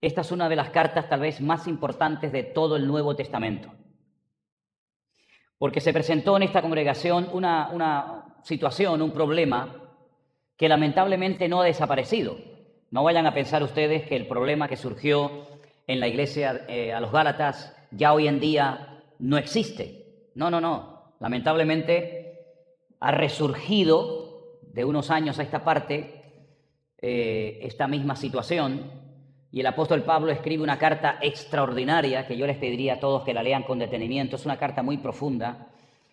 esta es una de las cartas tal vez más importantes de todo el Nuevo Testamento. Porque se presentó en esta congregación una situación, un problema que lamentablemente no ha desaparecido. No vayan a pensar ustedes que el problema que surgió en la iglesia a los Gálatas ya hoy en día no existe. No. Lamentablemente ha resurgido de unos años a esta parte esta misma situación, y el apóstol Pablo escribe una carta extraordinaria que yo les pediría a todos que la lean con detenimiento. Es una carta muy profunda.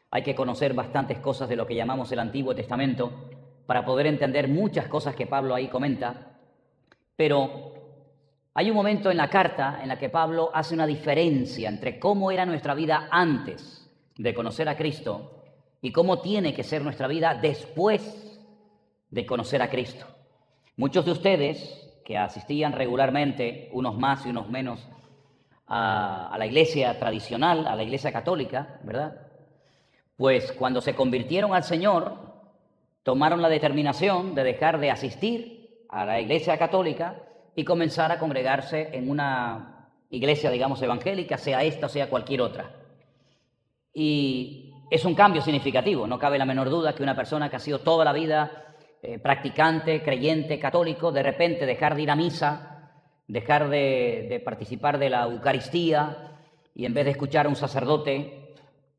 Hay que conocer bastantes cosas de lo que llamamos el Antiguo Testamento para poder entender muchas cosas que Pablo ahí comenta. Pero hay un momento en la carta en la que Pablo hace una diferencia entre cómo era nuestra vida antes de conocer a Cristo y cómo tiene que ser nuestra vida después de conocer a Cristo. Muchos de ustedes que asistían regularmente, unos más y unos menos, a la iglesia tradicional, a la iglesia católica, ¿verdad? Pues cuando se convirtieron al Señor, tomaron la determinación de dejar de asistir a la iglesia católica y comenzar a congregarse en una iglesia, digamos, evangélica, sea esta o sea cualquier otra. Y es un cambio significativo, no cabe la menor duda que una persona que ha sido toda la vida practicante, creyente, católico, de repente dejar de ir a misa, dejar de participar de la Eucaristía, y en vez de escuchar a un sacerdote,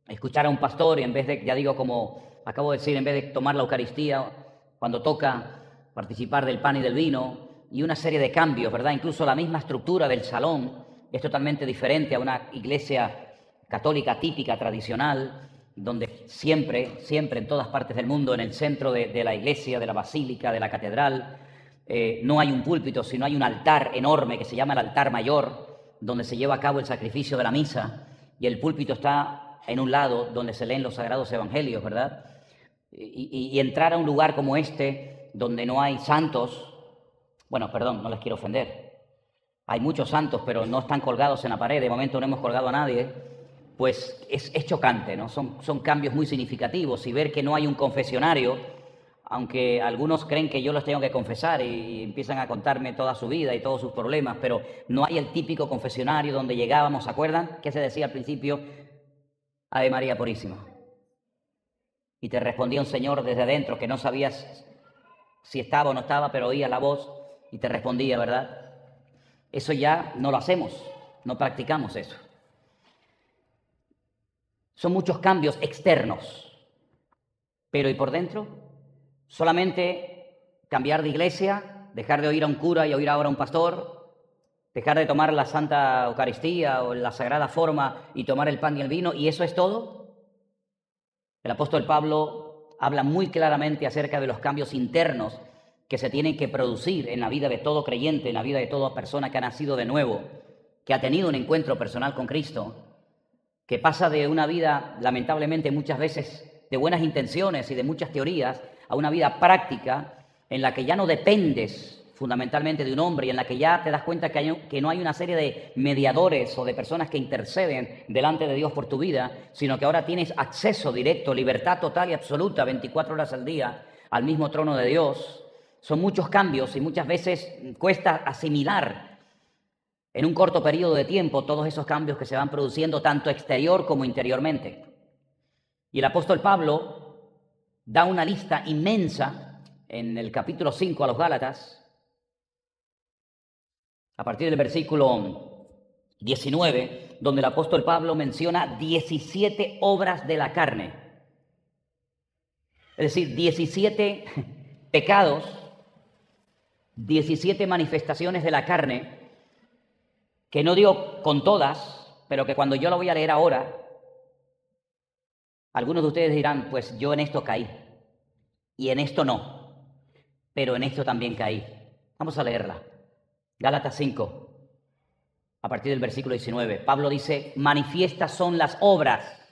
escuchar a un pastor, y en vez de, ya digo, como acabo de decir, en vez de tomar la Eucaristía, cuando toca participar del pan y del vino, y una serie de cambios, ¿verdad? Incluso la misma estructura del salón es totalmente diferente a una iglesia católica típica, tradicional, donde siempre en todas partes del mundo, en el centro de la iglesia, de la basílica, de la catedral, no hay un púlpito, sino hay un altar enorme que se llama el altar mayor, donde se lleva a cabo el sacrificio de la misa, y el púlpito está en un lado donde se leen los sagrados evangelios, ¿verdad? Y entrar a un lugar como este, donde no hay santos, bueno, perdón, no les quiero ofender, hay muchos santos, pero no están colgados en la pared, de momento no hemos colgado a nadie, pues es chocante, ¿no? Son cambios muy significativos, y ver que no hay un confesionario, aunque algunos creen que yo los tengo que confesar y empiezan a contarme toda su vida y todos sus problemas, pero no hay el típico confesionario donde llegábamos, ¿se acuerdan? ¿Qué se decía al principio? Ave María Purísima. Y te respondía un señor desde adentro que no sabías si estaba o no estaba, pero oía la voz y te respondía, ¿verdad? Eso ya no lo hacemos, no practicamos eso. Son muchos cambios externos, pero ¿y por dentro? Solamente cambiar de iglesia, dejar de oír a un cura y oír ahora a un pastor, dejar de tomar la Santa Eucaristía o la Sagrada Forma y tomar el pan y el vino, ¿y eso es todo? El apóstol Pablo habla muy claramente acerca de los cambios internos que se tienen que producir en la vida de todo creyente, en la vida de toda persona que ha nacido de nuevo, que ha tenido un encuentro personal con Cristo, que pasa de una vida, lamentablemente muchas veces, de buenas intenciones y de muchas teorías, a una vida práctica en la que ya no dependes fundamentalmente de un hombre, y en la que ya te das cuenta que no hay una serie de mediadores o de personas que interceden delante de Dios por tu vida, sino que ahora tienes acceso directo, libertad total y absoluta, 24 horas al día, al mismo trono de Dios. Son muchos cambios y muchas veces cuesta asimilar en un corto periodo de tiempo todos esos cambios que se van produciendo tanto exterior como interiormente. Y el apóstol Pablo da una lista inmensa en el capítulo 5 a los Gálatas, a partir del versículo 19, donde el apóstol Pablo menciona 17 obras de la carne. Es decir, 17 pecados, 17 manifestaciones de la carne, que no digo con todas, pero que cuando yo lo voy a leer ahora, algunos de ustedes dirán, pues yo en esto caí, y en esto no, pero en esto también caí. Vamos a leerla. Gálatas 5, a partir del versículo 19. Pablo dice, manifiestas son las obras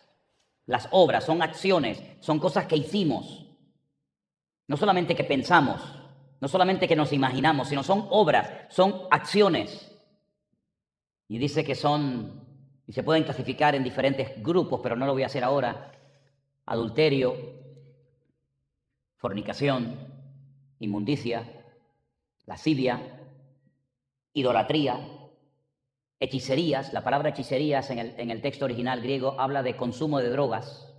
son acciones, son cosas que hicimos, no solamente que pensamos, no solamente que nos imaginamos, sino son obras, son acciones. Y dice que son, y se pueden clasificar en diferentes grupos, pero no lo voy a hacer ahora: adulterio, fornicación, inmundicia, lascivia, idolatría, hechicerías. La palabra hechicerías en el texto original griego habla de consumo de drogas,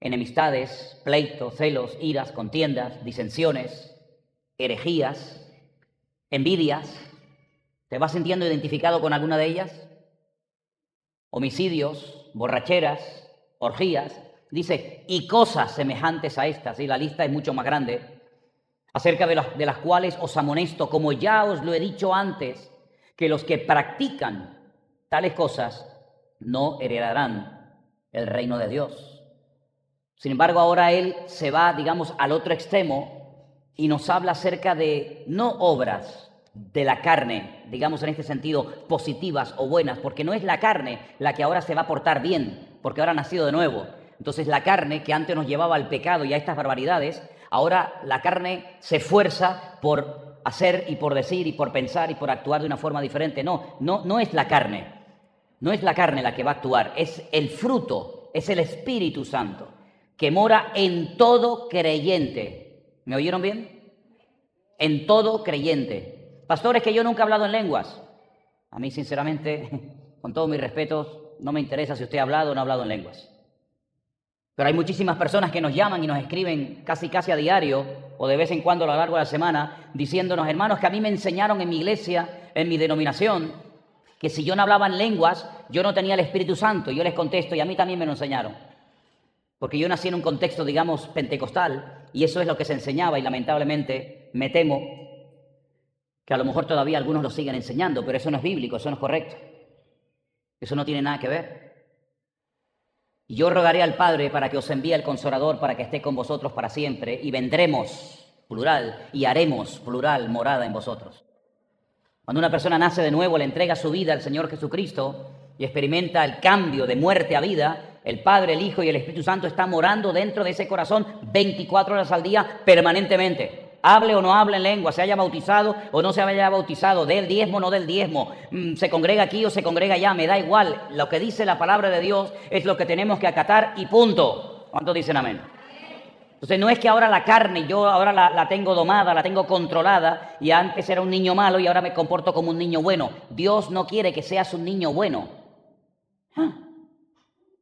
enemistades, pleitos, celos, iras, contiendas, disensiones, herejías, envidias. ¿Te vas sintiendo identificado con alguna de ellas? Homicidios, borracheras, orgías. Dice, y cosas semejantes a estas, y la lista es mucho más grande, acerca de las cuales os amonesto, como ya os lo he dicho antes, que los que practican tales cosas no heredarán el reino de Dios. Sin embargo, ahora él se va, digamos, al otro extremo y nos habla acerca de no obras de la carne, digamos en este sentido, positivas o buenas, porque no es la carne la que ahora se va a portar bien, porque ahora ha nacido de nuevo. Entonces la carne que antes nos llevaba al pecado y a estas barbaridades, ahora la carne se esfuerza por hacer y por decir y por pensar y por actuar de una forma diferente. No es la carne, no es la carne la que va a actuar, es el fruto, es el Espíritu Santo, que mora en todo creyente. ¿Me oyeron bien? En todo creyente. Pastor, es que yo nunca he hablado en lenguas. A mí, sinceramente, con todos mis respetos, no me interesa si usted ha hablado o no ha hablado en lenguas. Pero hay muchísimas personas que nos llaman y nos escriben casi a diario o de vez en cuando a lo largo de la semana diciéndonos, hermanos, que a mí me enseñaron en mi iglesia, en mi denominación, que si yo no hablaba en lenguas, yo no tenía el Espíritu Santo. Y yo les contesto, y a mí también me lo enseñaron. Porque yo nací en un contexto, digamos, pentecostal, y eso es lo que se enseñaba, y lamentablemente me temo que a lo mejor todavía algunos lo siguen enseñando, pero eso no es bíblico, eso no es correcto. Eso no tiene nada que ver. Y yo rogaré al Padre para que os envíe el Consolador, para que esté con vosotros para siempre, y vendremos, plural, y haremos, plural, morada en vosotros. Cuando una persona nace de nuevo, le entrega su vida al Señor Jesucristo y experimenta el cambio de muerte a vida, el Padre, el Hijo y el Espíritu Santo están morando dentro de ese corazón 24 horas al día, permanentemente. Hable o no hable en lengua, se haya bautizado o no se haya bautizado, dé el diezmo o no dé el diezmo, se congrega aquí o se congrega allá, me da igual. Lo que dice la palabra de Dios es lo que tenemos que acatar y punto. ¿Cuántos dicen amén? Entonces no es que ahora la carne, yo ahora la tengo domada, la tengo controlada, y antes era un niño malo y ahora me comporto como un niño bueno. Dios no quiere que seas un niño bueno.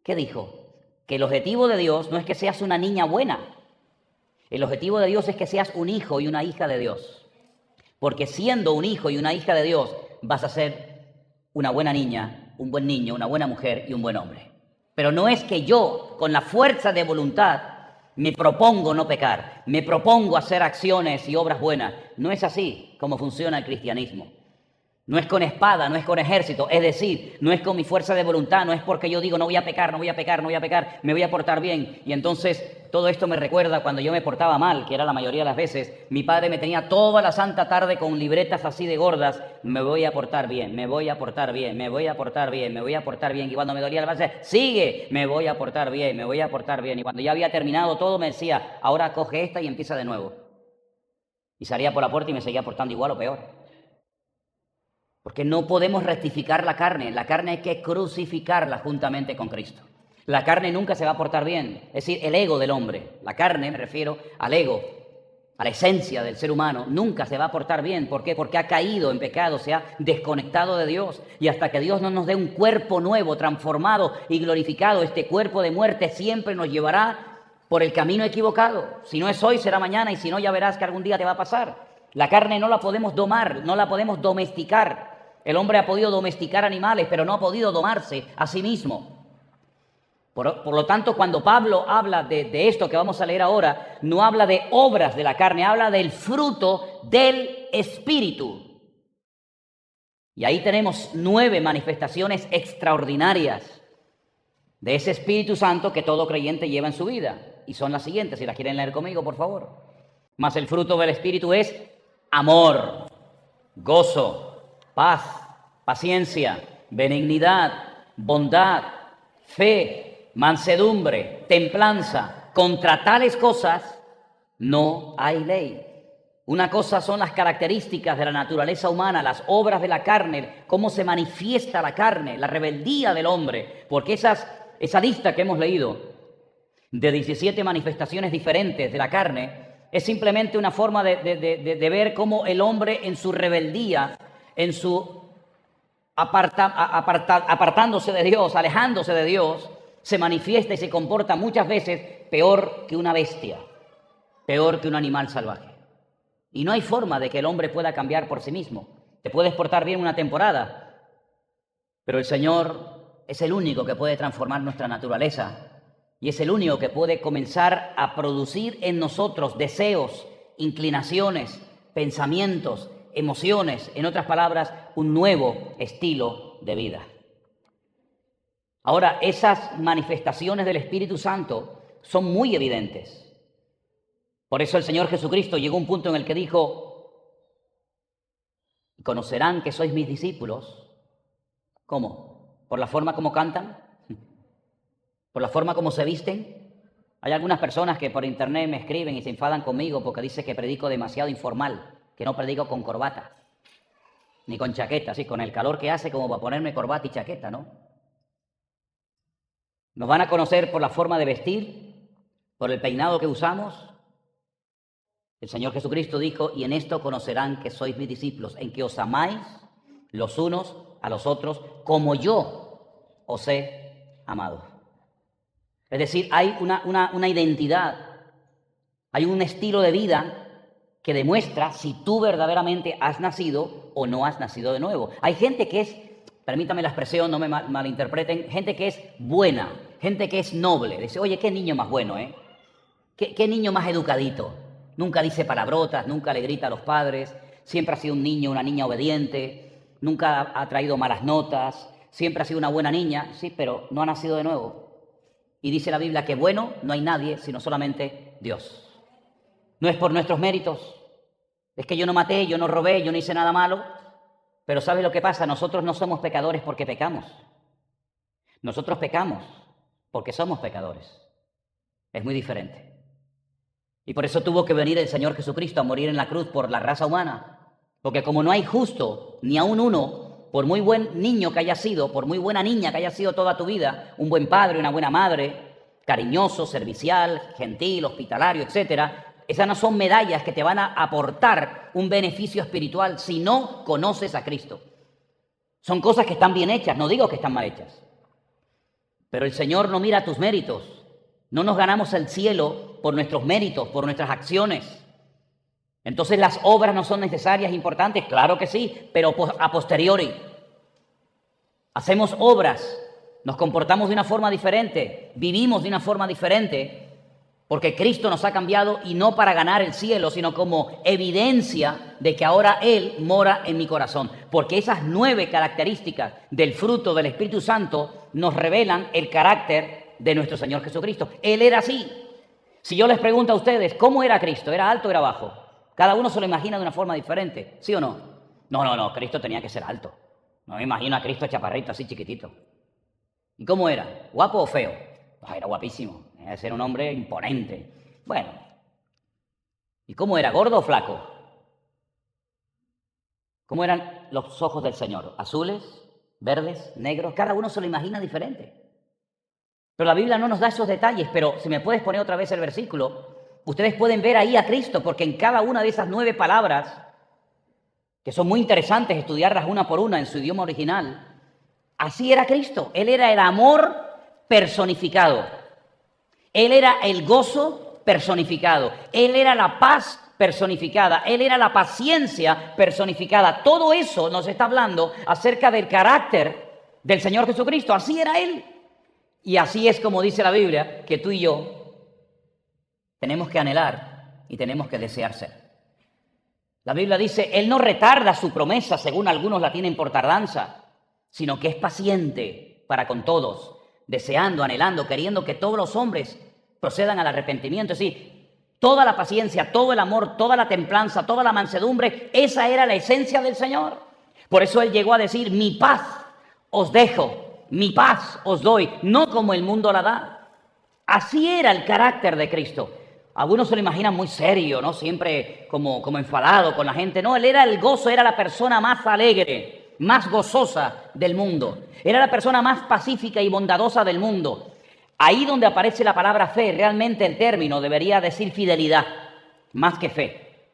¿Qué dijo? Que el objetivo de Dios no es que seas una niña buena. El objetivo de Dios es que seas un hijo y una hija de Dios. Porque siendo un hijo y una hija de Dios, vas a ser una buena niña, un buen niño, una buena mujer y un buen hombre. Pero no es que yo, con la fuerza de voluntad, me propongo no pecar, me propongo hacer acciones y obras buenas. No es así como funciona el cristianismo. No es con espada, no es con ejército, es decir, no es con mi fuerza de voluntad, no es porque yo digo no voy a pecar, no voy a pecar, no voy a pecar, me voy a portar bien. Y entonces todo esto me recuerda cuando yo me portaba mal, que era la mayoría de las veces. Mi padre me tenía toda la santa tarde con libretas así de gordas, me voy a portar bien, me voy a portar bien, me voy a portar bien, me voy a portar bien. Y cuando me dolía la base, sigue, me voy a portar bien, me voy a portar bien. Y cuando ya había terminado todo me decía, ahora coge esta y empieza de nuevo. Y salía por la puerta y me seguía portando igual o peor. Porque no podemos rectificar la carne hay que crucificarla juntamente con Cristo. La carne nunca se va a portar bien, es decir, el ego del hombre, la carne, me refiero al ego, a la esencia del ser humano, nunca se va a portar bien. ¿Por qué? Porque ha caído en pecado, se ha desconectado de Dios, y hasta que Dios no nos dé un cuerpo nuevo, transformado y glorificado, este cuerpo de muerte siempre nos llevará por el camino equivocado. Si no es hoy, será mañana, y si no, ya verás que algún día te va a pasar. La carne no la podemos domar, no la podemos domesticar. El hombre ha podido domesticar animales, pero no ha podido domarse a sí mismo. Por lo tanto, cuando Pablo habla de esto que vamos a leer ahora, no habla de obras de la carne, habla del fruto del Espíritu. Y ahí tenemos 9 manifestaciones extraordinarias de ese Espíritu Santo que todo creyente lleva en su vida. Y son las siguientes, si las quieren leer conmigo, por favor. Mas el fruto del Espíritu es amor, gozo, paz, paciencia, benignidad, bondad, fe, mansedumbre, templanza. Contra tales cosas no hay ley. Una cosa son las características de la naturaleza humana, las obras de la carne, cómo se manifiesta la carne, la rebeldía del hombre. Porque esa lista que hemos leído de 17 manifestaciones diferentes de la carne es simplemente una forma de ver cómo el hombre en su rebeldía, en su apartándose de Dios, alejándose de Dios, se manifiesta y se comporta muchas veces peor que una bestia, peor que un animal salvaje. Y no hay forma de que el hombre pueda cambiar por sí mismo. Te puedes portar bien una temporada, pero el Señor es el único que puede transformar nuestra naturaleza y es el único que puede comenzar a producir en nosotros deseos, inclinaciones, pensamientos, emociones, en otras palabras, un nuevo estilo de vida. Ahora, esas manifestaciones del Espíritu Santo son muy evidentes. Por eso el Señor Jesucristo llegó a un punto en el que dijo: conocerán que sois mis discípulos. ¿Cómo? ¿Por la forma como cantan? ¿Por la forma como se visten? Hay algunas personas que por internet me escriben y se enfadan conmigo porque dicen que predico demasiado informal, que no predico con corbata, ni con chaqueta, así con el calor que hace como para ponerme corbata y chaqueta, ¿no? Nos van a conocer por la forma de vestir, por el peinado que usamos. El Señor Jesucristo dijo: y en esto conocerán que sois mis discípulos, en que os amáis los unos a los otros como yo os he amado. Es decir, hay una identidad, hay un estilo de vida que demuestra si tú verdaderamente has nacido o no has nacido de nuevo. Hay gente que es, permítame la expresión, no me malinterpreten, gente que es buena, gente que es noble. Dice: oye, qué niño más bueno, ¿eh? Qué niño más educadito. Nunca dice palabrotas, nunca le grita a los padres, siempre ha sido un niño, una niña obediente, nunca ha traído malas notas, siempre ha sido una buena niña, sí, pero no ha nacido de nuevo. Y dice la Biblia que bueno no hay nadie, sino solamente Dios. No es por nuestros méritos, es que yo no maté, yo no robé, yo no hice nada malo, pero ¿sabes lo que pasa? Nosotros no somos pecadores porque pecamos. Nosotros pecamos porque somos pecadores. Es muy diferente. Y por eso tuvo que venir el Señor Jesucristo a morir en la cruz por la raza humana. Porque como no hay justo, ni aun uno, por muy buen niño que haya sido, por muy buena niña que haya sido toda tu vida, un buen padre, una buena madre, cariñoso, servicial, gentil, hospitalario, etcétera, esas no son medallas que te van a aportar un beneficio espiritual si no conoces a Cristo. Son cosas que están bien hechas, no digo que están mal hechas. Pero el Señor no mira tus méritos. No nos ganamos el cielo por nuestros méritos, por nuestras acciones. Entonces, ¿las obras no son necesarias, importantes? Claro que sí, pero a posteriori. Hacemos obras, nos comportamos de una forma diferente, vivimos de una forma diferente, porque Cristo nos ha cambiado y no para ganar el cielo, sino como evidencia de que ahora Él mora en mi corazón. Porque esas 9 características del fruto del Espíritu Santo nos revelan el carácter de nuestro Señor Jesucristo. Él era así. Si yo les pregunto a ustedes, ¿cómo era Cristo? ¿Era alto o era bajo? Cada uno se lo imagina de una forma diferente, ¿sí o no? No, Cristo tenía que ser alto. No me imagino a Cristo chaparrito, así chiquitito. ¿Y cómo era? ¿Guapo o feo? Era guapísimo, era ser un hombre imponente. Bueno, ¿y cómo era? ¿Gordo o flaco? ¿Cómo eran los ojos del Señor? ¿Azules? ¿Verdes? ¿Negros? Cada uno se lo imagina diferente. Pero la Biblia no nos da esos detalles, pero si me puedes poner otra vez el versículo, ustedes pueden ver ahí a Cristo, porque en cada una de esas 9 palabras, que son muy interesantes estudiarlas una por una en su idioma original, así era Cristo. Él era el amor personificado. Él era el gozo personificado. Él era la paz personificada. Él era la paciencia personificada. Todo eso nos está hablando acerca del carácter del Señor Jesucristo. Así era Él. Y así es como dice la Biblia, que tú y yo tenemos que anhelar y tenemos que desear ser. La Biblia dice: Él no retarda su promesa, según algunos la tienen por tardanza, sino que es paciente para con todos, deseando, anhelando, queriendo que todos los hombres procedan al arrepentimiento. Es decir, toda la paciencia, todo el amor, toda la templanza, toda la mansedumbre, esa era la esencia del Señor. Por eso Él llegó a decir: mi paz os dejo, mi paz os doy, no como el mundo la da. Así era el carácter de Cristo. Algunos se lo imaginan muy serio, ¿no? Siempre como enfadado con la gente. No, Él era el gozo, era la persona más alegre, más gozosa del mundo. Era la persona más pacífica y bondadosa del mundo. Ahí donde aparece la palabra fe, realmente el término debería decir fidelidad, más que fe.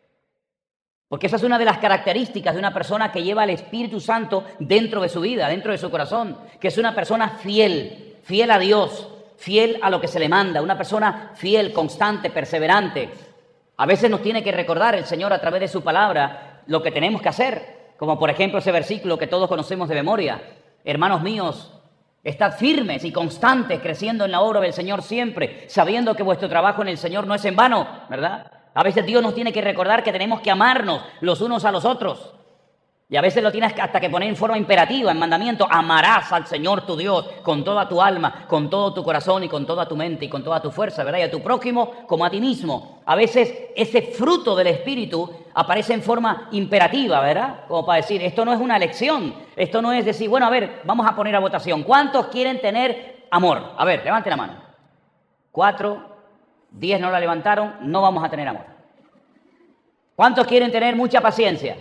Porque esa es una de las características de una persona que lleva al Espíritu Santo dentro de su vida, dentro de su corazón, que es una persona fiel, fiel a Dios, fiel a lo que se le manda, una persona fiel, constante, perseverante. A veces nos tiene que recordar el Señor a través de su palabra lo que tenemos que hacer, como por ejemplo ese versículo que todos conocemos de memoria. Hermanos míos, estad firmes y constantes, creciendo en la obra del Señor siempre, sabiendo que vuestro trabajo en el Señor no es en vano, ¿verdad? A veces Dios nos tiene que recordar que tenemos que amarnos los unos a los otros. Y a veces lo tienes hasta que poner en forma imperativa, en mandamiento. Amarás al Señor tu Dios con toda tu alma, con todo tu corazón y con toda tu mente y con toda tu fuerza, ¿verdad? Y a tu prójimo como a ti mismo. A veces ese fruto del Espíritu aparece en forma imperativa, ¿verdad? Como para decir, esto no es una elección. Esto no es decir, bueno, a ver, vamos a poner a votación. ¿Cuántos quieren tener amor? A ver, levanten la mano. 4, 10 no la levantaron, no vamos a tener amor. ¿Cuántos quieren tener mucha paciencia?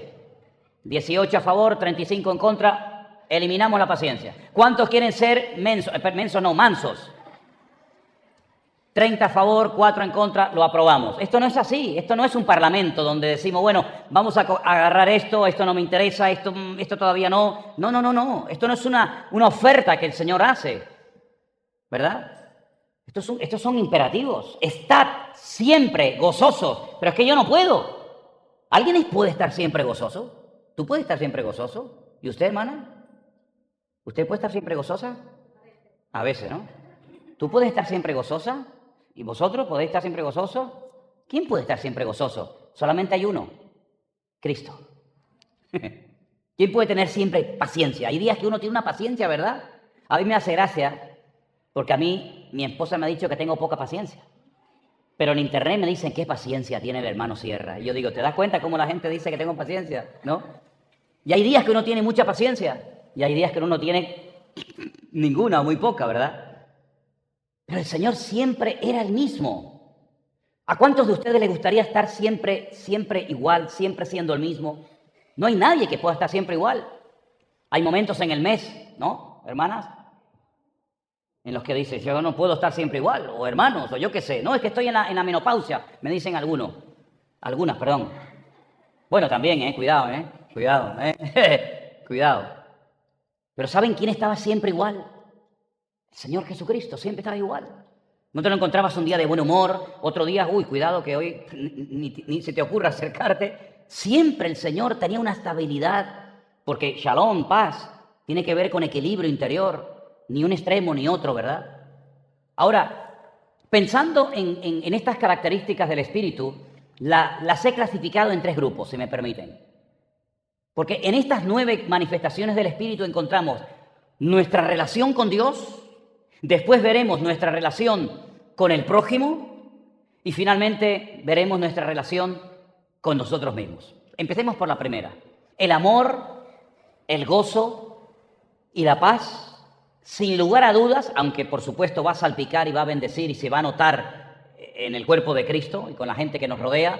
18 a favor, 35 en contra, eliminamos la paciencia. ¿Cuántos quieren ser mansos? 30 a favor, 4 en contra, lo aprobamos. Esto no es así, esto no es un parlamento donde decimos, bueno, vamos a agarrar esto no me interesa, esto todavía no. No, esto no es una oferta que el Señor hace, ¿verdad? Estos son imperativos. Estad siempre gozosos, pero es que yo no puedo. ¿Alguien puede estar siempre gozoso? ¿Tú puedes estar siempre gozoso? ¿Y usted, hermana? ¿Usted puede estar siempre gozosa? A veces, ¿no? ¿Tú puedes estar siempre gozosa? ¿Y vosotros podéis estar siempre gozosos? ¿Quién puede estar siempre gozoso? Solamente hay uno, Cristo. ¿Quién puede tener siempre paciencia? Hay días que uno tiene una paciencia, ¿verdad? A mí me hace gracia, porque a mí, mi esposa me ha dicho que tengo poca paciencia. Pero en internet me dicen, ¿qué paciencia tiene el hermano Sierra? Y yo digo, ¿te das cuenta cómo la gente dice que tengo paciencia? ¿No? Y hay días que uno tiene mucha paciencia, y hay días que uno no tiene ninguna o muy poca, ¿verdad? Pero el Señor siempre era el mismo. ¿A cuántos de ustedes les gustaría estar siempre igual, siempre siendo el mismo? No hay nadie que pueda estar siempre igual. Hay momentos en el mes, ¿no, hermanas? En los que dices, yo no puedo estar siempre igual, o hermanos, o yo qué sé. No, es que estoy en la menopausia, me dicen algunas, perdón. Bueno, también, cuidado, cuidado. Pero ¿saben quién estaba siempre igual? El Señor Jesucristo, siempre estaba igual. No te lo encontrabas un día de buen humor, otro día, cuidado que hoy ni se te ocurra acercarte. Siempre el Señor tenía una estabilidad, porque shalom, paz, tiene que ver con equilibrio interior. Ni un extremo ni otro, ¿verdad? Ahora, pensando en estas características del Espíritu, las he clasificado en 3 grupos, si me permiten. Porque en estas 9 manifestaciones del Espíritu encontramos nuestra relación con Dios, después veremos nuestra relación con el prójimo y finalmente veremos nuestra relación con nosotros mismos. Empecemos por la primera. El amor, el gozo y la paz. Sin lugar a dudas, aunque por supuesto va a salpicar y va a bendecir y se va a notar en el cuerpo de Cristo y con la gente que nos rodea,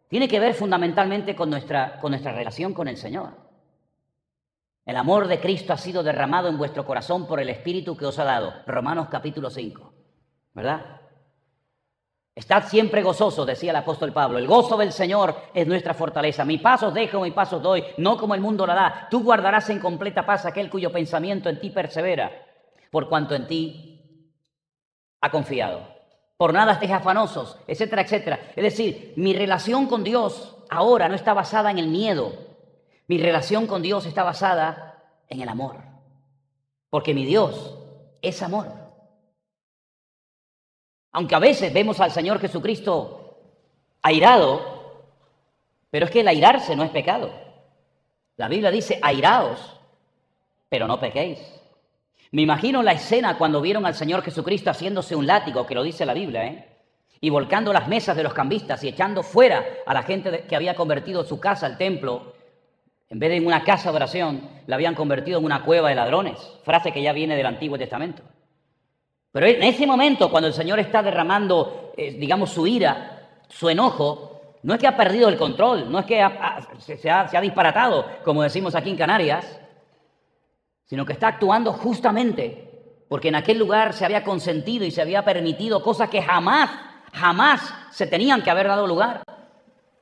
tiene que ver fundamentalmente con nuestra relación con el Señor. El amor de Cristo ha sido derramado en vuestro corazón por el Espíritu que os ha dado. Romanos capítulo 5, ¿verdad? Estad siempre gozosos, decía el apóstol Pablo. El gozo del Señor es nuestra fortaleza. Mi paz os dejo, mi paz os doy, no como el mundo la da. Tú guardarás en completa paz aquel cuyo pensamiento en ti persevera, por cuanto en ti ha confiado. Por nada estéis afanosos, etcétera, etcétera. Es decir, mi relación con Dios ahora no está basada en el miedo. Mi relación con Dios está basada en el amor. Porque mi Dios es amor. Aunque a veces vemos al Señor Jesucristo airado, pero es que el airarse no es pecado. La Biblia dice, airaos, pero no pequéis. Me imagino la escena cuando vieron al Señor Jesucristo haciéndose un látigo, que lo dice la Biblia, y volcando las mesas de los cambistas y echando fuera a la gente que había convertido su casa, el templo. En vez de en una casa de oración, la habían convertido en una cueva de ladrones, frase que ya viene del Antiguo Testamento. Pero en ese momento, cuando el Señor está derramando, su ira, su enojo, no es que ha perdido el control, no es que se ha disparatado, como decimos aquí en Canarias, sino que está actuando justamente porque en aquel lugar se había consentido y se había permitido cosas que jamás se tenían que haber dado lugar.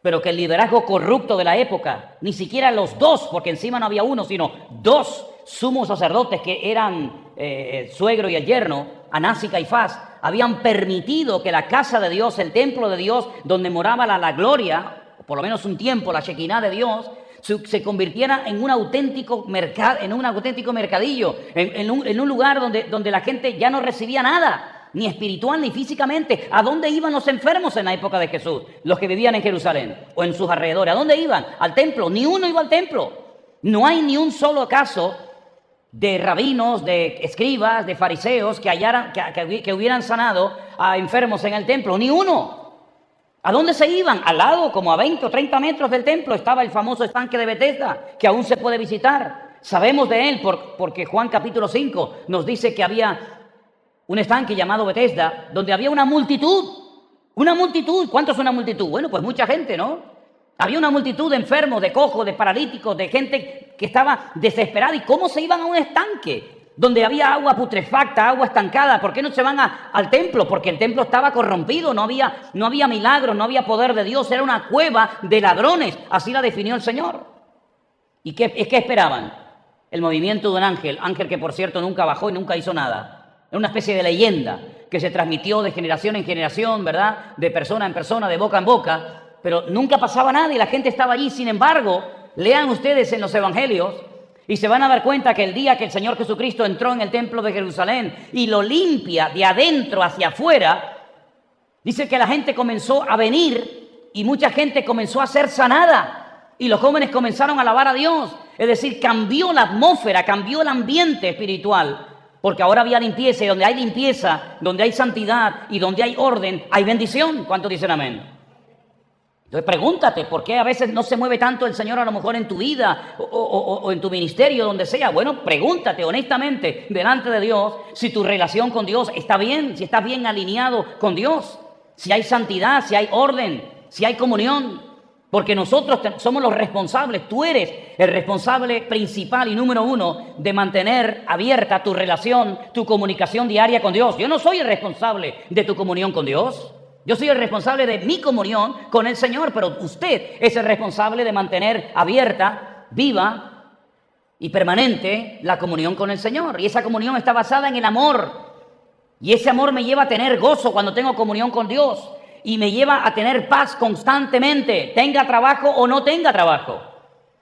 pero que el liderazgo corrupto de la época, ni siquiera los dos, porque encima no había uno, sino dos sumos sacerdotes que eran el suegro y el yerno, Anás y Caifás, habían permitido que la casa de Dios, el templo de Dios, donde moraba la gloria, o por lo menos un tiempo, la Shekinah de Dios, se convirtiera en un auténtico mercadillo, en un lugar donde la gente ya no recibía nada, ni espiritual ni físicamente. ¿A dónde iban los enfermos en la época de Jesús? Los que vivían en Jerusalén o en sus alrededores. ¿A dónde iban? Al templo. Ni uno iba al templo. No hay ni un solo caso de rabinos, de escribas, de fariseos que hubieran sanado a enfermos en el templo. Ni uno. ¿A dónde se iban? Al lado, como a 20 o 30 metros del templo, estaba el famoso estanque de Betesda, que aún se puede visitar. Sabemos de él porque Juan capítulo 5 nos dice que había un estanque llamado Betesda, donde había una multitud. Una multitud. ¿Cuánto es una multitud? Bueno, pues mucha gente, ¿no? Había una multitud de enfermos, de cojos, de paralíticos, de gente que estaba desesperada. ¿Y cómo se iban a un estanque donde había agua putrefacta, agua estancada? ¿Por qué no se van al templo? Porque el templo estaba corrompido, no había milagros, no había poder de Dios, era una cueva de ladrones, así la definió el Señor. ¿Y qué esperaban? El movimiento de un ángel que por cierto nunca bajó y nunca hizo nada. Era una especie de leyenda que se transmitió de generación en generación, ¿verdad? De persona en persona, de boca en boca, pero nunca pasaba nada y la gente estaba allí. Sin embargo, lean ustedes en los evangelios y se van a dar cuenta que el día que el Señor Jesucristo entró en el templo de Jerusalén y lo limpia de adentro hacia afuera, dice que la gente comenzó a venir y mucha gente comenzó a ser sanada y los jóvenes comenzaron a alabar a Dios. Es decir, cambió la atmósfera, cambió el ambiente espiritual, porque ahora había limpieza, y donde hay limpieza, donde hay santidad y donde hay orden, hay bendición. ¿Cuántos dicen amén? Entonces pregúntate, ¿por qué a veces no se mueve tanto el Señor a lo mejor en tu vida o en tu ministerio, donde sea? Bueno, pregúntate honestamente delante de Dios si tu relación con Dios está bien, si estás bien alineado con Dios, si hay santidad, si hay orden, si hay comunión. Porque nosotros somos los responsables, tú eres el responsable principal y número uno de mantener abierta tu relación, tu comunicación diaria con Dios. Yo no soy el responsable de tu comunión con Dios. Yo soy el responsable de mi comunión con el Señor, pero usted es el responsable de mantener abierta, viva y permanente la comunión con el Señor. Y esa comunión está basada en el amor. Y ese amor me lleva a tener gozo cuando tengo comunión con Dios. Y me lleva a tener paz constantemente, tenga trabajo o no tenga trabajo.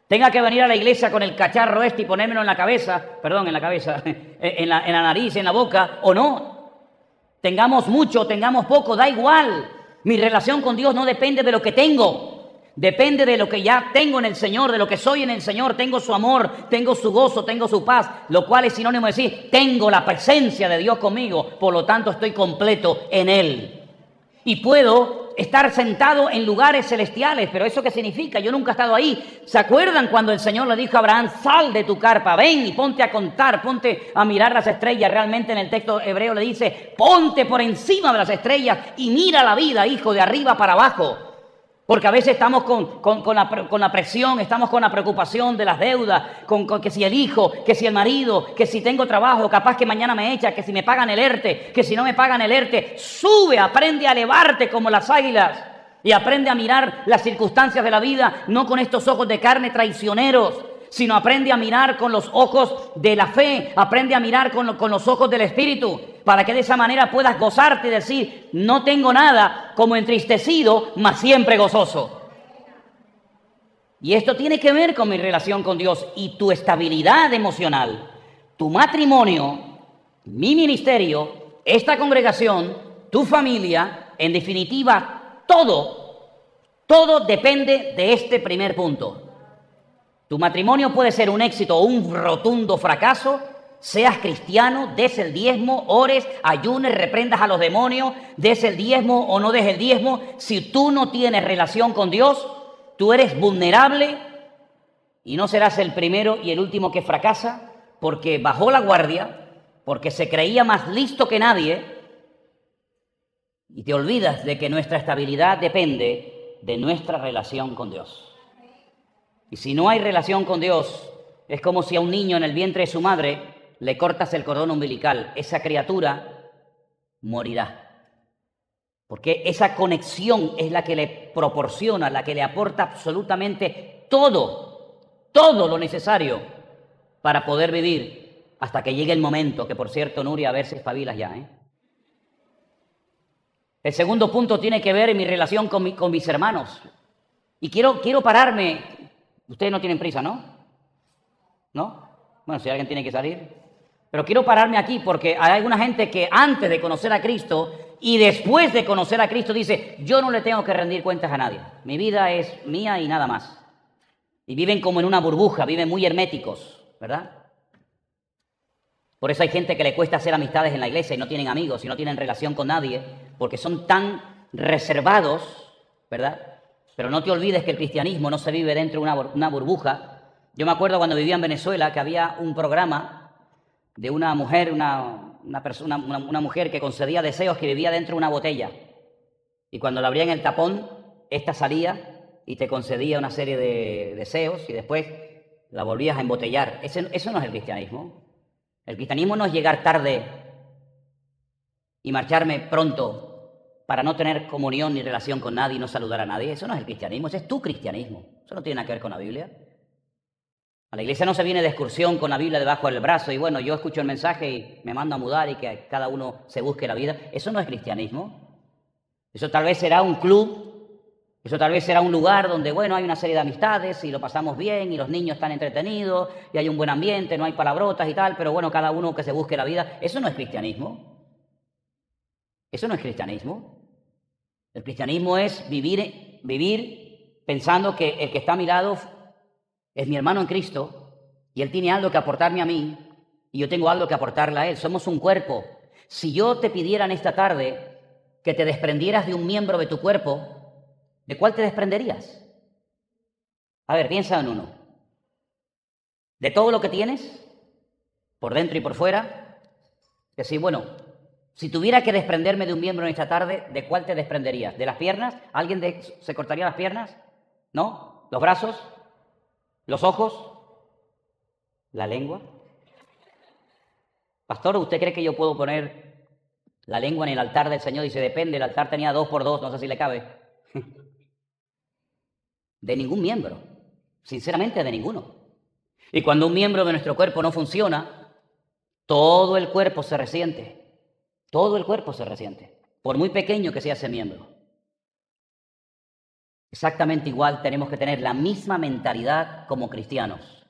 Tenga que venir a la iglesia con el cacharro y ponérmelo en la cabeza, en la nariz, en la boca, o no. Tengamos mucho, tengamos poco, da igual. Mi relación con Dios no depende de lo que tengo. Depende de lo que ya tengo en el Señor, de lo que soy en el Señor. Tengo su amor, tengo su gozo, tengo su paz, lo cual es sinónimo de decir, tengo la presencia de Dios conmigo, por lo tanto estoy completo en Él. Y puedo estar sentado en lugares celestiales, pero ¿eso qué significa? Yo nunca he estado ahí. ¿Se acuerdan cuando el Señor le dijo a Abraham, sal de tu carpa, ven y ponte a contar, ponte a mirar las estrellas? Realmente en el texto hebreo le dice, ponte por encima de las estrellas y mira la vida, hijo, de arriba para abajo. Porque a veces estamos con la presión, estamos con la preocupación de las deudas, con que si el hijo, que si el marido, que si tengo trabajo, capaz que mañana me echa, que si me pagan el ERTE, que si no me pagan el ERTE. Sube, aprende a elevarte como las águilas y aprende a mirar las circunstancias de la vida, no con estos ojos de carne traicioneros, sino aprende a mirar con los ojos de la fe, aprende a mirar con los ojos del Espíritu, para que de esa manera puedas gozarte y decir, no tengo nada, como entristecido, mas siempre gozoso. Y esto tiene que ver con mi relación con Dios y tu estabilidad emocional, tu matrimonio, mi ministerio, esta congregación, tu familia, en definitiva, todo depende de este primer punto. Tu matrimonio puede ser un éxito o un rotundo fracaso. Seas cristiano, des el diezmo, ores, ayunes, reprendas a los demonios, des el diezmo o no des el diezmo. Si tú no tienes relación con Dios, tú eres vulnerable y no serás el primero y el último que fracasa porque bajó la guardia, porque se creía más listo que nadie y te olvidas de que nuestra estabilidad depende de nuestra relación con Dios. Y si no hay relación con Dios, es como si a un niño en el vientre de su madre le cortas el cordón umbilical. Esa criatura morirá. Porque esa conexión es la que le proporciona, la que le aporta absolutamente todo lo necesario para poder vivir hasta que llegue el momento, que por cierto, Nuria, a ver si espabilas ya, ¿eh? El segundo punto tiene que ver en mi relación con mis hermanos. Y quiero pararme. Ustedes no tienen prisa, ¿no? ¿No? Bueno, si alguien tiene que salir. Pero quiero pararme aquí porque hay alguna gente que antes de conocer a Cristo y después de conocer a Cristo dice, yo no le tengo que rendir cuentas a nadie. Mi vida es mía y nada más. Y viven como en una burbuja, viven muy herméticos, ¿verdad? Por eso hay gente que le cuesta hacer amistades en la iglesia y no tienen amigos y no tienen relación con nadie, porque son tan reservados, ¿verdad? Pero no te olvides que el cristianismo no se vive dentro de una burbuja. Yo me acuerdo cuando vivía en Venezuela que había un programa de una mujer, una mujer que concedía deseos, que vivía dentro de una botella. Y cuando le abrían el tapón, esta salía y te concedía una serie de deseos y después la volvías a embotellar. Eso no es el cristianismo. El cristianismo no es llegar tarde y marcharme pronto para no tener comunión ni relación con nadie y no saludar a nadie. Eso no es el cristianismo, ese es tu cristianismo. Eso no tiene nada que ver con la Biblia. A la iglesia no se viene de excursión con la Biblia debajo del brazo y bueno, yo escucho el mensaje y me mando a mudar y que cada uno se busque la vida. Eso no es cristianismo. Eso tal vez será un club, eso tal vez será un lugar donde, bueno, hay una serie de amistades y lo pasamos bien y los niños están entretenidos y hay un buen ambiente, no hay palabrotas y tal, pero bueno, cada uno que se busque la vida. Eso no es cristianismo. Eso no es cristianismo. El cristianismo es vivir pensando que el que está a mi lado es mi hermano en Cristo y él tiene algo que aportarme a mí y yo tengo algo que aportarle a él. Somos un cuerpo. Si yo te pidiera en esta tarde que te desprendieras de un miembro de tu cuerpo, ¿de cuál te desprenderías? A ver, piensa en uno. ¿De todo lo que tienes? Por dentro y por fuera. Decir, bueno, si tuviera que desprenderme de un miembro en esta tarde, ¿de cuál te desprenderías? ¿De las piernas? ¿Alguien se cortaría las piernas? ¿No? ¿Los brazos? ¿Los ojos? ¿La lengua? Pastor, ¿usted cree que yo puedo poner la lengua en el altar del Señor? Dice, depende, el altar tenía 2 por 2, no sé si le cabe. De ningún miembro, sinceramente de ninguno. Y cuando un miembro de nuestro cuerpo no funciona, todo el cuerpo se resiente. Todo el cuerpo se resiente, por muy pequeño que sea ese miembro. Exactamente igual tenemos que tener la misma mentalidad como cristianos.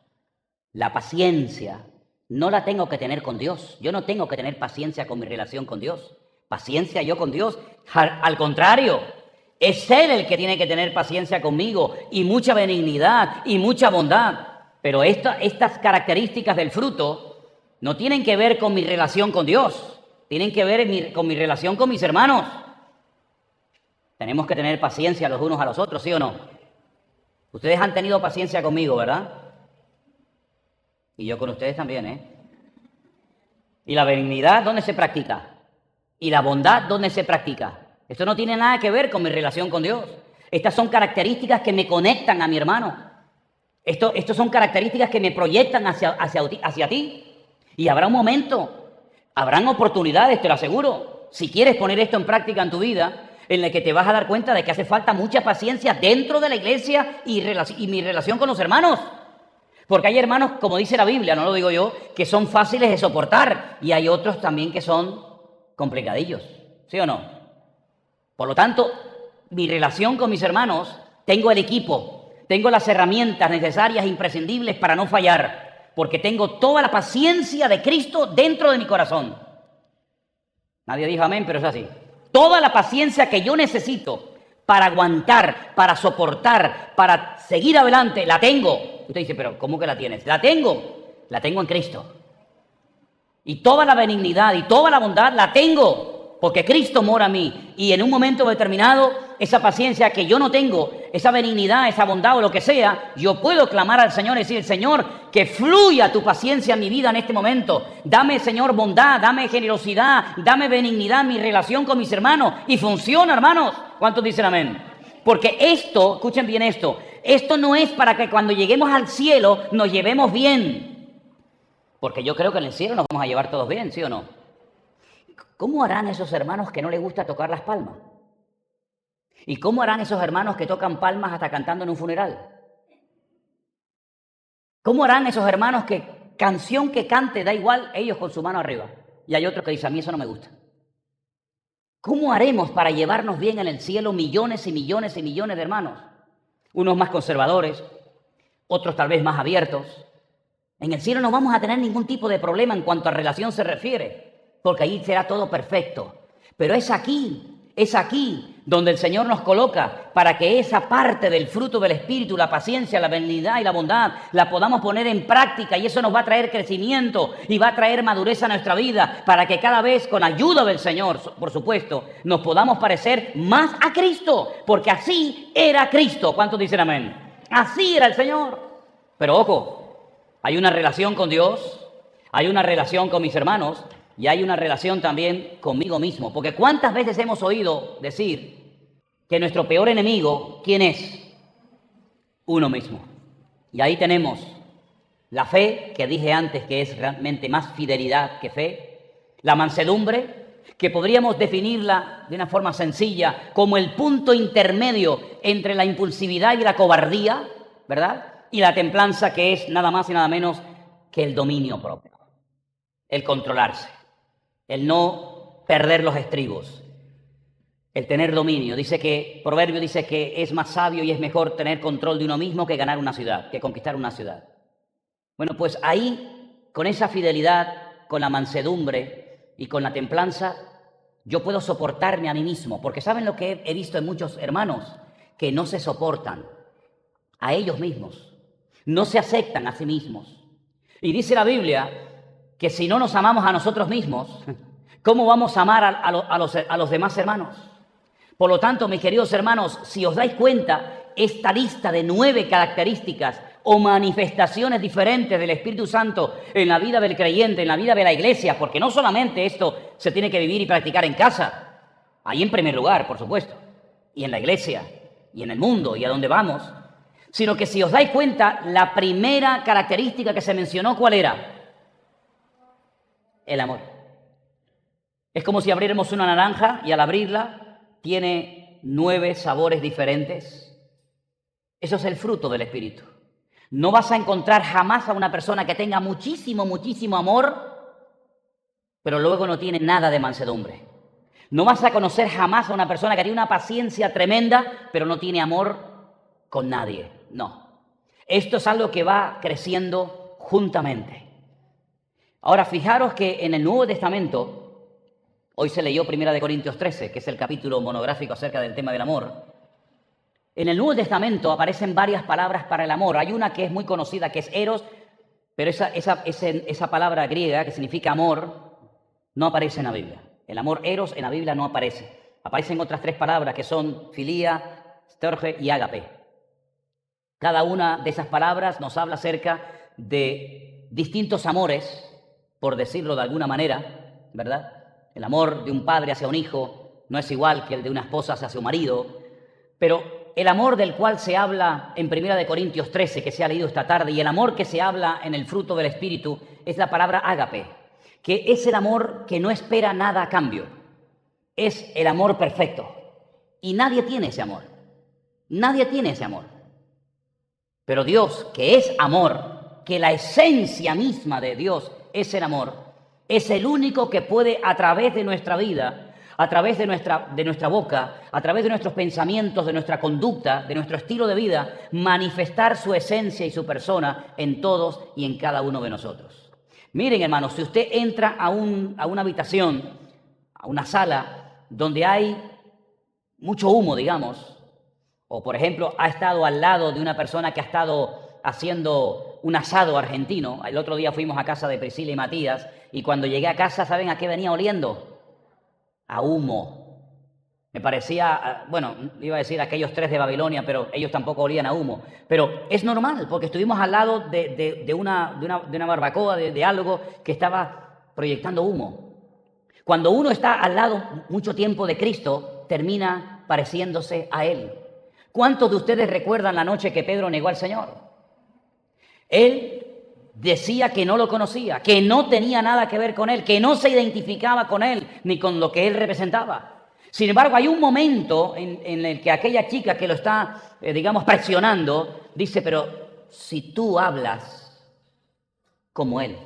La paciencia no la tengo que tener con Dios. Yo no tengo que tener paciencia con mi relación con Dios. Paciencia yo con Dios. Al contrario, es Él el que tiene que tener paciencia conmigo y mucha benignidad y mucha bondad. Pero estas características del fruto no tienen que ver con mi relación con Dios. Tienen que ver con mi relación con mis hermanos. Tenemos que tener paciencia los unos a los otros, ¿sí o no? Ustedes han tenido paciencia conmigo, ¿verdad? Y yo con ustedes también, ¿eh? ¿Y la benignidad dónde se practica? ¿Y la bondad dónde se practica? Esto no tiene nada que ver con mi relación con Dios. Estas son características que me conectan a mi hermano. Estos son características que me proyectan hacia ti. Y habrá un momento, habrán oportunidades, te lo aseguro, si quieres poner esto en práctica en tu vida, en la que te vas a dar cuenta de que hace falta mucha paciencia dentro de la iglesia y mi relación con los hermanos. Porque hay hermanos, como dice la Biblia, no lo digo yo, que son fáciles de soportar y hay otros también que son complicadillos, ¿sí o no? Por lo tanto, mi relación con mis hermanos, tengo el equipo, tengo las herramientas necesarias e imprescindibles para no fallar, porque tengo toda la paciencia de Cristo dentro de mi corazón. Nadie dijo amén, pero es así. Toda la paciencia que yo necesito para aguantar, para soportar, para seguir adelante, la tengo. Usted dice, pero ¿cómo que la tienes? La tengo en Cristo. Y toda la benignidad y toda la bondad la tengo, porque Cristo mora en mí. Y en un momento determinado, esa paciencia que yo no tengo, esa benignidad, esa bondad o lo que sea, yo puedo clamar al Señor y decir, Señor, que fluya tu paciencia en mi vida en este momento. Dame, Señor, bondad, dame generosidad, dame benignidad en mi relación con mis hermanos. Y funciona, hermanos. ¿Cuántos dicen amén? Porque esto, escuchen bien esto no es para que cuando lleguemos al cielo nos llevemos bien. Porque yo creo que en el cielo nos vamos a llevar todos bien, ¿sí o no? ¿Cómo harán esos hermanos que no les gusta tocar las palmas? ¿Y cómo harán esos hermanos que tocan palmas hasta cantando en un funeral? ¿Cómo harán esos hermanos que canción que cante, da igual, ellos con su mano arriba? Y hay otro que dice, a mí eso no me gusta. ¿Cómo haremos para llevarnos bien en el cielo millones y millones y millones de hermanos? Unos más conservadores, otros tal vez más abiertos. En el cielo no vamos a tener ningún tipo de problema en cuanto a relación se refiere, porque allí será todo perfecto. Pero es aquí donde el Señor nos coloca para que esa parte del fruto del Espíritu, la paciencia, la benignidad y la bondad, la podamos poner en práctica, y eso nos va a traer crecimiento y va a traer madurez a nuestra vida, para que cada vez, con ayuda del Señor, por supuesto, nos podamos parecer más a Cristo, porque así era Cristo. ¿Cuántos dicen amén? Así era el Señor. Pero ojo, hay una relación con Dios, hay una relación con mis hermanos, y hay una relación también conmigo mismo. Porque ¿cuántas veces hemos oído decir que nuestro peor enemigo, ¿quién es? Uno mismo. Y ahí tenemos la fe, que dije antes que es realmente más fidelidad que fe. La mansedumbre, que podríamos definirla de una forma sencilla como el punto intermedio entre la impulsividad y la cobardía, ¿verdad? Y la templanza, que es nada más y nada menos que el dominio propio, el controlarse, el no perder los estribos, el tener dominio. Proverbio dice que es más sabio y es mejor tener control de uno mismo que ganar una ciudad, que conquistar una ciudad. Bueno, pues ahí, con esa fidelidad, con la mansedumbre y con la templanza, yo puedo soportarme a mí mismo, porque ¿saben lo que he visto en muchos hermanos? Que no se soportan a ellos mismos, no se aceptan a sí mismos. Y dice la Biblia que si no nos amamos a nosotros mismos, ¿cómo vamos a amar a los demás hermanos? Por lo tanto, mis queridos hermanos, si os dais cuenta, esta lista de 9 características o manifestaciones diferentes del Espíritu Santo en la vida del creyente, en la vida de la iglesia, porque no solamente esto se tiene que vivir y practicar en casa, ahí en primer lugar, por supuesto, y en la iglesia, y en el mundo, y a donde vamos, sino que si os dais cuenta, la primera característica que se mencionó, ¿cuál era? El amor. Es como si abriéramos una naranja y al abrirla tiene 9 sabores diferentes. Eso es el fruto del Espíritu. No vas a encontrar jamás a una persona que tenga muchísimo, muchísimo amor, pero luego no tiene nada de mansedumbre. No vas a conocer jamás a una persona que tiene una paciencia tremenda, pero no tiene amor con nadie. No. Esto es algo que va creciendo juntamente. Ahora, fijaros que en el Nuevo Testamento, hoy se leyó 1 Corintios 13, que es el capítulo monográfico acerca del tema del amor. En el Nuevo Testamento aparecen varias palabras para el amor. Hay una que es muy conocida, que es eros, pero esa palabra griega que significa amor no aparece en la Biblia. El amor eros en la Biblia no aparece. Aparecen otras 3 palabras que son filía, storge y ágape. Cada una de esas palabras nos habla acerca de distintos amores, por decirlo de alguna manera, ¿verdad? El amor de un padre hacia un hijo no es igual que el de una esposa hacia su marido, pero el amor del cual se habla en 1 Corintios 13, que se ha leído esta tarde, y el amor que se habla en el fruto del Espíritu, es la palabra ágape, que es el amor que no espera nada a cambio. Es el amor perfecto. Y nadie tiene ese amor. Nadie tiene ese amor. Pero Dios, que es amor, que la esencia misma de Dios es el amor, es el único que puede, a través de nuestra vida, a través de nuestra boca, a través de nuestros pensamientos, de nuestra conducta, de nuestro estilo de vida, manifestar su esencia y su persona en todos y en cada uno de nosotros. Miren, hermanos, si usted entra a una habitación, a una sala donde hay mucho humo, digamos, o por ejemplo ha estado al lado de una persona que ha estado haciendo un asado argentino. El otro día fuimos a casa de Priscila y Matías, y cuando llegué a casa, ¿saben a qué venía oliendo? A humo. Me parecía, bueno, iba a decir aquellos 3 de Babilonia, pero ellos tampoco olían a humo. Pero es normal, porque estuvimos al lado de una barbacoa, de algo que estaba proyectando humo. Cuando uno está al lado mucho tiempo de Cristo, termina pareciéndose a Él. ¿Cuántos de ustedes recuerdan la noche que Pedro negó al Señor? Él decía que no lo conocía, que no tenía nada que ver con Él, que no se identificaba con Él, ni con lo que Él representaba. Sin embargo, hay un momento en el que aquella chica que lo está, digamos, presionando, dice, pero si tú hablas como él.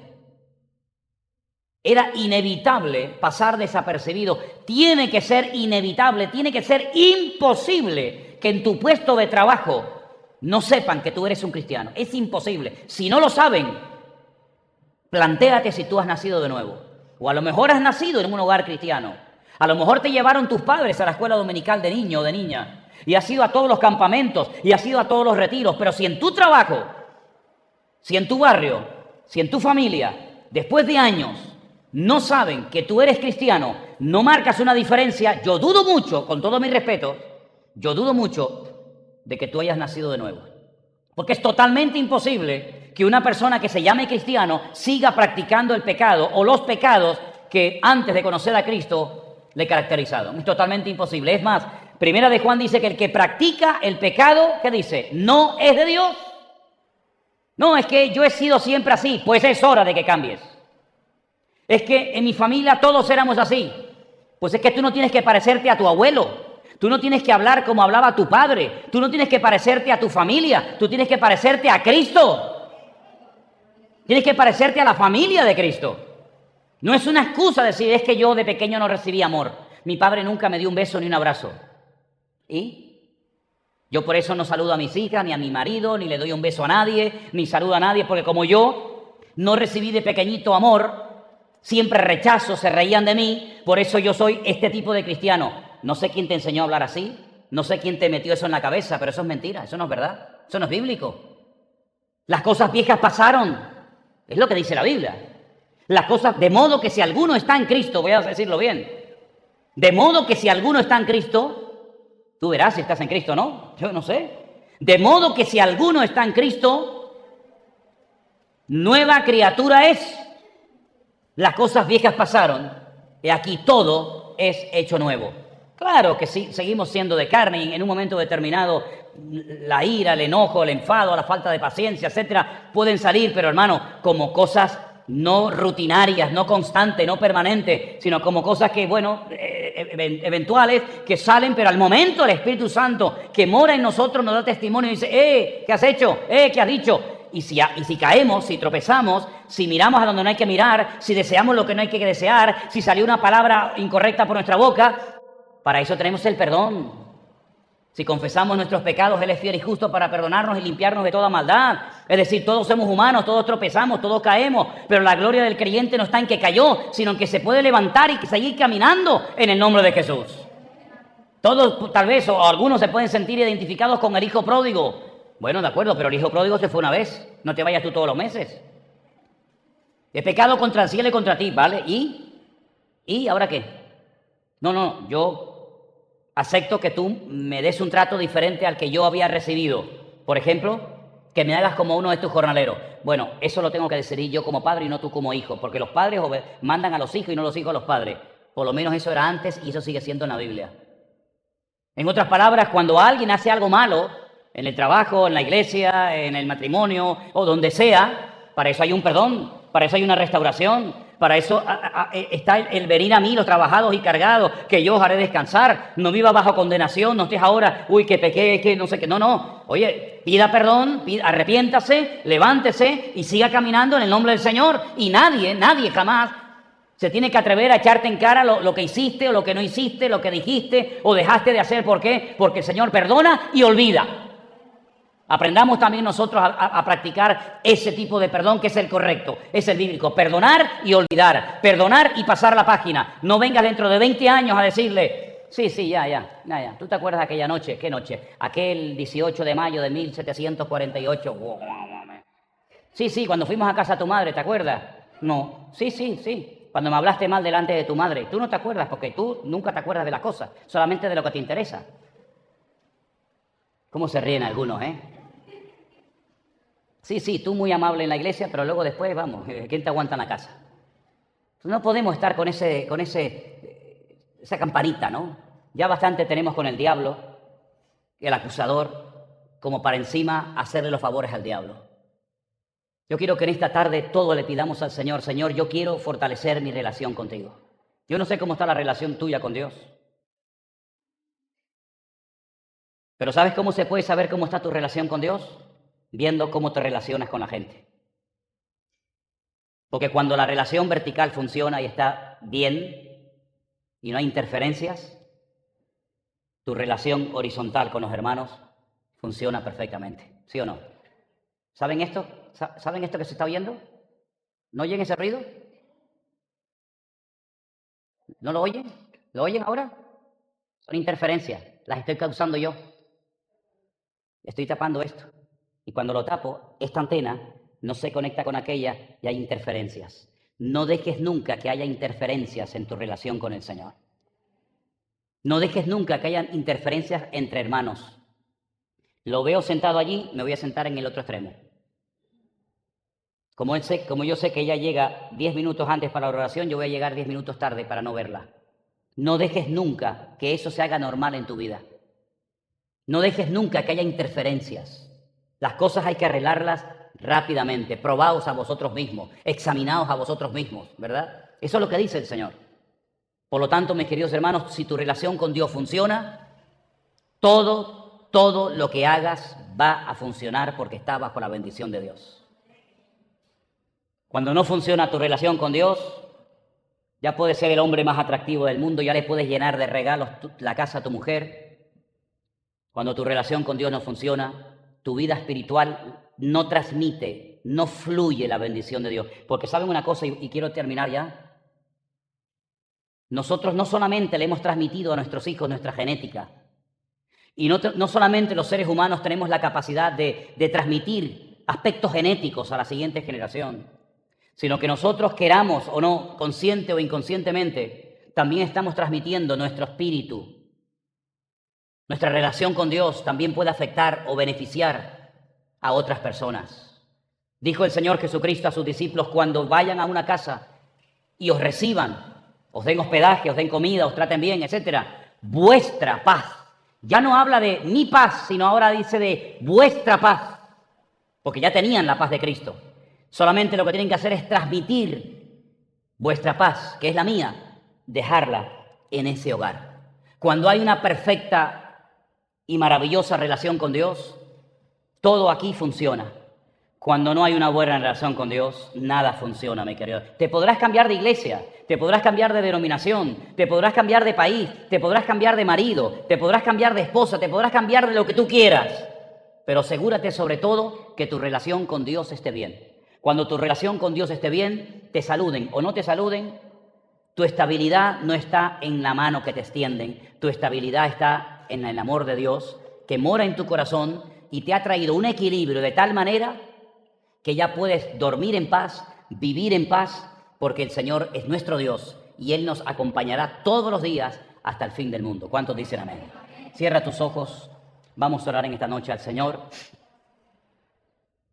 Era inevitable pasar desapercibido. Tiene que ser inevitable, tiene que ser imposible que en tu puesto de trabajo no sepan que tú eres un cristiano. Es imposible. Si no lo saben, plantéate si tú has nacido de nuevo. O a lo mejor has nacido en un hogar cristiano. A lo mejor te llevaron tus padres a la escuela dominical de niño o de niña. Y has ido a todos los campamentos y has ido a todos los retiros. Pero si en tu trabajo, si en tu barrio, si en tu familia, después de años, no saben que tú eres cristiano, no marcas una diferencia, yo dudo mucho, con todo mi respeto, yo dudo mucho de que tú hayas nacido de nuevo. Porque es totalmente imposible que una persona que se llame cristiano siga practicando el pecado o los pecados que antes de conocer a Cristo le caracterizaron. Es totalmente imposible. Es más, Primera de Juan dice que el que practica el pecado, ¿qué dice? No es de Dios. No, es que yo he sido siempre así, pues es hora de que cambies. Es que en mi familia todos éramos así. Pues es que tú no tienes que parecerte a tu abuelo. Tú no tienes que hablar como hablaba tu padre. Tú no tienes que parecerte a tu familia. Tú tienes que parecerte a Cristo. Tienes que parecerte a la familia de Cristo. No es una excusa decir, es que yo de pequeño no recibí amor. Mi padre nunca me dio un beso ni un abrazo. ¿Y? Yo por eso no saludo a mis hijas, ni a mi marido, ni le doy un beso a nadie, ni saludo a nadie, porque como yo no recibí de pequeñito amor, siempre rechazo, se reían de mí, por eso yo soy este tipo de cristiano. No sé quién te enseñó a hablar así, no sé quién te metió eso en la cabeza, pero eso es mentira, eso no es verdad, eso no es bíblico. Las cosas viejas pasaron, es lo que dice la Biblia. Las cosas, de modo que si alguno está en Cristo, voy a decirlo bien, de modo que si alguno está en Cristo, tú verás si estás en Cristo o no, yo no sé. De modo que si alguno está en Cristo, nueva criatura es. Las cosas viejas pasaron y aquí todo es hecho nuevo. Claro que sí, seguimos siendo de carne y en un momento determinado la ira, el enojo, el enfado, la falta de paciencia, etcétera, pueden salir, pero hermano, como cosas no rutinarias, no constantes, no permanentes, sino como cosas que, bueno, eventuales, que salen, pero al momento el Espíritu Santo que mora en nosotros nos da testimonio y dice, ¿qué has hecho? ¿Qué has dicho? Y si caemos, si tropezamos, si miramos a donde no hay que mirar, si deseamos lo que no hay que desear, si salió una palabra incorrecta por nuestra boca, para eso tenemos el perdón. Si confesamos nuestros pecados, Él es fiel y justo para perdonarnos y limpiarnos de toda maldad. Es decir, todos somos humanos, todos tropezamos, todos caemos, pero la gloria del creyente no está en que cayó, sino en que se puede levantar y seguir caminando en el nombre de Jesús. Todos, tal vez, o algunos se pueden sentir identificados con el hijo pródigo. Bueno, de acuerdo, pero el hijo pródigo se fue una vez. No te vayas tú todos los meses. He pecado contra el cielo y contra ti, ¿vale? ¿Y ahora qué? No, yo acepto que tú me des un trato diferente al que yo había recibido. Por ejemplo, que me hagas como uno de tus jornaleros. Bueno, eso lo tengo que decidir yo como padre y no tú como hijo, porque los padres mandan a los hijos y no los hijos a los padres. Por lo menos eso era antes y eso sigue siendo en la Biblia. En otras palabras, cuando alguien hace algo malo, en el trabajo, en la iglesia, en el matrimonio o donde sea, para eso hay un perdón, para eso hay una restauración. Para eso está el venir a mí, los trabajados y cargados, que yo os haré descansar. No viva bajo condenación, no estés ahora, que pequé, que no sé qué. No. Oye, pida perdón, arrepiéntase, levántese y siga caminando en el nombre del Señor. Y nadie jamás se tiene que atrever a echarte en cara lo que hiciste o lo que no hiciste, lo que dijiste o dejaste de hacer. ¿Por qué? Porque el Señor perdona y olvida. Aprendamos también nosotros a practicar ese tipo de perdón que es el correcto, es el bíblico. Perdonar y olvidar, perdonar y pasar la página. No vengas dentro de 20 años a decirle, sí, ya. ¿Tú te acuerdas de aquella noche? ¿Qué noche? Aquel 18 de mayo de 1748. Sí, cuando fuimos a casa de tu madre, ¿te acuerdas? No, sí. Cuando me hablaste mal delante de tu madre. Tú no te acuerdas porque tú nunca te acuerdas de las cosas, solamente de lo que te interesa. ¿Cómo se ríen algunos, Sí, tú muy amable en la iglesia, pero luego después, vamos, ¿quién te aguanta en la casa? No podemos estar con esa campanita, ¿no? Ya bastante tenemos con el diablo, el acusador, como para encima hacerle los favores al diablo. Yo quiero que en esta tarde todo le pidamos al Señor, Señor, yo quiero fortalecer mi relación contigo. Yo no sé cómo está la relación tuya con Dios. Pero ¿sabes cómo se puede saber cómo está tu relación con Dios? Viendo cómo te relacionas con la gente. Porque cuando la relación vertical funciona y está bien y no hay interferencias, tu relación horizontal con los hermanos funciona perfectamente. ¿Sí o no? ¿Saben esto? ¿Saben esto que se está oyendo? ¿No oyen ese ruido? ¿No lo oyen? ¿Lo oyen ahora? Son interferencias. Las estoy causando yo. Estoy tapando esto. Y cuando lo tapo, esta antena no se conecta con aquella y hay interferencias. No dejes nunca que haya interferencias en tu relación con el Señor. No dejes nunca que haya interferencias entre hermanos. Lo veo sentado allí, me voy a sentar en el otro extremo. Como yo sé que ella llega 10 minutos antes para la oración, yo voy a llegar 10 minutos tarde para no verla. No dejes nunca que eso se haga normal en tu vida. No dejes nunca que haya interferencias. Las cosas hay que arreglarlas rápidamente. Probaos a vosotros mismos, examinaos a vosotros mismos, ¿verdad? Eso es lo que dice el Señor. Por lo tanto, mis queridos hermanos, si tu relación con Dios funciona, todo lo que hagas va a funcionar porque está bajo la bendición de Dios. Cuando no funciona tu relación con Dios, ya puedes ser el hombre más atractivo del mundo, ya le puedes llenar de regalos la casa a tu mujer. Cuando tu relación con Dios no funciona, tu vida espiritual no transmite, no fluye la bendición de Dios. Porque saben una cosa, y quiero terminar ya. Nosotros no solamente le hemos transmitido a nuestros hijos nuestra genética, y no solamente los seres humanos tenemos la capacidad de transmitir aspectos genéticos a la siguiente generación, sino que nosotros, queramos o no, consciente o inconscientemente, también estamos transmitiendo nuestro espíritu. Nuestra relación con Dios también puede afectar o beneficiar a otras personas. Dijo el Señor Jesucristo a sus discípulos: cuando vayan a una casa y os reciban, os den hospedaje, os den comida, os traten bien, etcétera, vuestra paz. Ya no habla de mi paz, sino ahora dice de vuestra paz, porque ya tenían la paz de Cristo. Solamente lo que tienen que hacer es transmitir vuestra paz, que es la mía, dejarla en ese hogar. Cuando hay una perfecta y maravillosa relación con Dios, todo aquí funciona. Cuando no hay una buena relación con Dios, nada funciona, mi querido. Te podrás cambiar de iglesia, te podrás cambiar de denominación, te podrás cambiar de país, te podrás cambiar de marido, te podrás cambiar de esposa, te podrás cambiar de lo que tú quieras. Pero asegúrate sobre todo que tu relación con Dios esté bien. Cuando tu relación con Dios esté bien, te saluden o no te saluden, tu estabilidad no está en la mano que te extienden, tu estabilidad está en el amor de Dios que mora en tu corazón y te ha traído un equilibrio de tal manera que ya puedes dormir en paz, vivir en paz, porque el Señor es nuestro Dios y Él nos acompañará todos los días hasta el fin del mundo. ¿Cuántos dicen amén? Cierra tus ojos, vamos a orar en esta noche al Señor.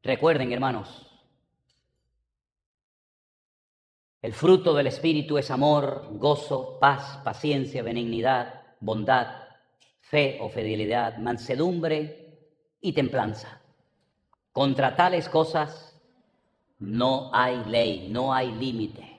Recuerden, hermanos, el fruto del Espíritu es amor, gozo, paz, paciencia, benignidad, bondad, fe o fidelidad, mansedumbre y templanza. Contra tales cosas no hay ley, no hay límite.